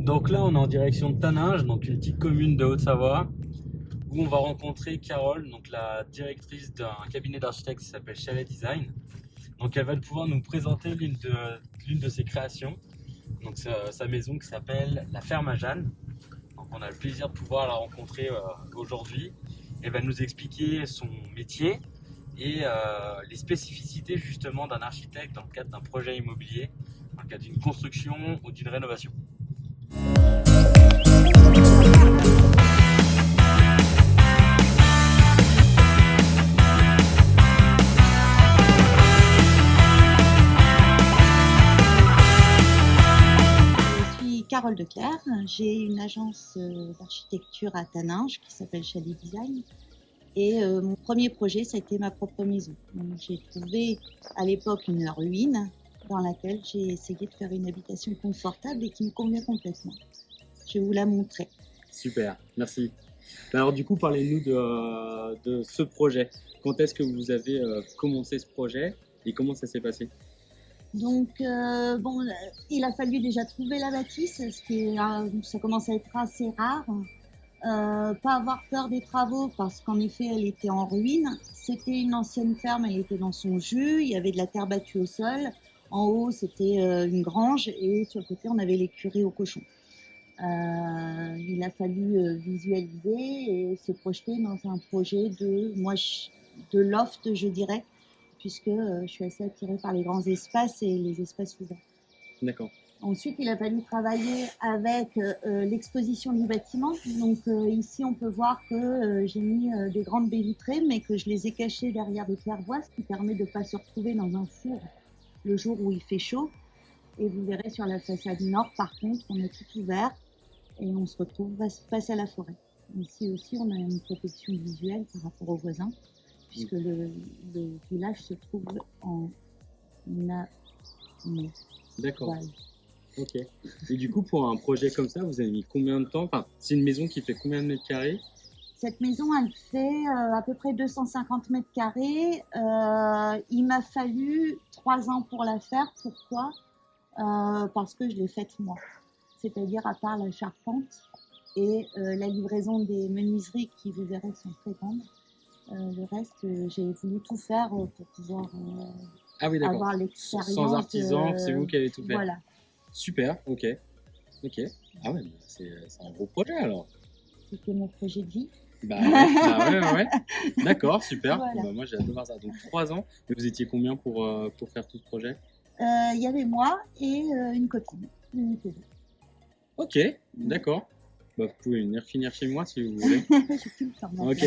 Donc là, on est en direction de Taninges, donc une petite commune de Haute-Savoie, où on va rencontrer Carole, donc la directrice d'un cabinet d'architectes qui s'appelle Chalet Design. Donc elle va pouvoir nous présenter l'une de ses créations, donc sa maison qui s'appelle La Ferme à Jeanne. Donc on a le plaisir de pouvoir la rencontrer aujourd'hui. Elle va nous expliquer son métier et les spécificités justement d'un architecte dans le cadre d'un projet immobilier, dans le cadre d'une construction ou d'une rénovation. Je suis Carole Declerc, j'ai une agence d'architecture à Taninges qui s'appelle Chalet Design. Et mon premier projet, c'était ma propre maison. Donc, j'ai trouvé à l'époque une ruine dans laquelle j'ai essayé de faire une habitation confortable et qui me convient complètement. Je vais vous la montrer. Super, merci. Alors du coup, parlez-nous de ce projet. Quand est-ce que vous avez commencé ce projet et comment ça s'est passé? Donc, il a fallu déjà trouver la bâtisse, ça commence à être assez rare. Pas avoir peur des travaux parce qu'en effet, elle était en ruine. C'était une ancienne ferme, elle était dans son jus, il y avait de la terre battue au sol. En haut, c'était une grange et sur le côté, on avait l'écurie aux cochons. Il a fallu visualiser et se projeter dans un projet de loft, je dirais, puisque je suis assez attirée par les grands espaces et les espaces ouverts. D'accord. Ensuite, il a fallu travailler avec l'exposition du bâtiment. Donc ici, on peut voir que j'ai mis des grandes baies vitrées, mais que je les ai cachées derrière des claire-voies, ce qui permet de ne pas se retrouver dans un four le jour où il fait chaud. Et vous verrez sur la façade nord, par contre, on a tout ouvert et on se retrouve face à la forêt. Ici aussi, on a une protection visuelle par rapport aux voisins, puisque le village se trouve en amont. D'accord. Voilà. Ok. Et du coup, pour un projet comme ça, vous avez mis combien de temps? Enfin, c'est une maison qui fait combien de mètres carrés? Cette maison, elle fait à peu près 250 mètres carrés. Il m'a fallu 3 ans pour la faire. Pourquoi? Parce que je l'ai faite moi. C'est-à-dire à part la charpente et la livraison des menuiseries qui, vous verrez, sont très grandes. Le reste, j'ai voulu tout faire pour pouvoir Ah oui, d'accord. avoir l'expérience. Sans artisan, c'est vous qui avez tout fait. Voilà. Super, ok. Ok. Ah ouais, c'est un gros projet alors. C'était mon projet de vie. Bah ouais. D'accord, super. Voilà. Bah, moi j'ai hâte de voir ça. Donc 3 ans. Et vous étiez combien pour faire tout ce projet? Il y avait moi et une copine. Une était deux. Ok, d'accord. Bah, vous pouvez venir finir chez moi si vous voulez. J'ai plus le temps maintenant. Ok.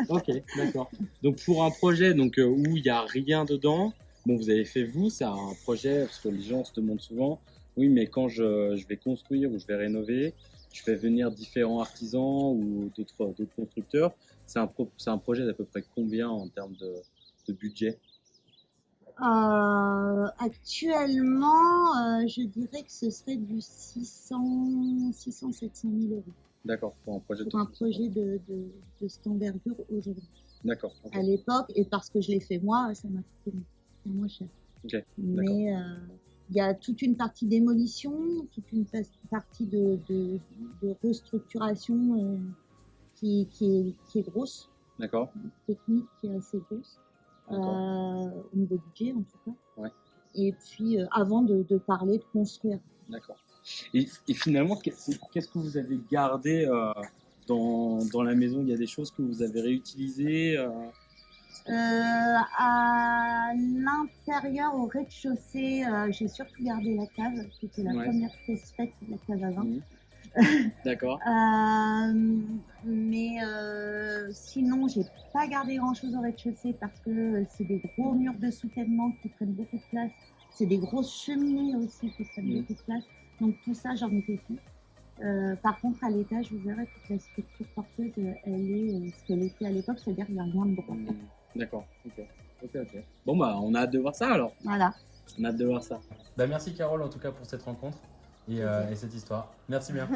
Ok, d'accord. Donc pour un projet où il n'y a rien dedans, bon vous avez fait vous, c'est un projet, parce que les gens se demandent souvent, oui mais quand je vais construire ou je vais rénover, je fais venir différents artisans ou d'autres constructeurs, c'est un projet d'à peu près combien en termes de budget? Actuellement, je dirais que ce serait du 600-700 000 euros D'accord, pour un projet pour un projet de cette envergure aujourd'hui. D'accord, ok. À l'époque, et parce que je l'ai fait moi, ça m'a coûté moins cher. Ok, d'accord. Mais il y a toute une partie démolition, toute une partie de restructuration qui est grosse, D'accord. technique qui est assez grosse. Au niveau budget en tout cas. Ouais. Et puis avant de parler de construire. D'accord. Et finalement, qu'est-ce que vous avez gardé dans la maison? Il y a des choses que vous avez réutilisées À l'intérieur, au rez-de-chaussée, j'ai surtout gardé la cave, qui était la première pièce faite de la cave à vin. D'accord. Mais sinon, j'ai pas gardé grand-chose au rez-de-chaussée parce que c'est des gros murs de soutènement qui prennent beaucoup de place. C'est des grosses cheminées aussi qui prennent beaucoup de place. Donc tout ça, j'en ai fait fi. Par contre, à l'étage, vous verrez toute la structure porteuse, elle est ce qu'elle était à l'époque, c'est-à-dire qu'il n'y a rien de droit. D'accord, ok. Bon bah, on a hâte de voir ça alors. Voilà. On a hâte de voir ça. Bah, merci Carole en tout cas pour cette rencontre et cette histoire. Merci bien.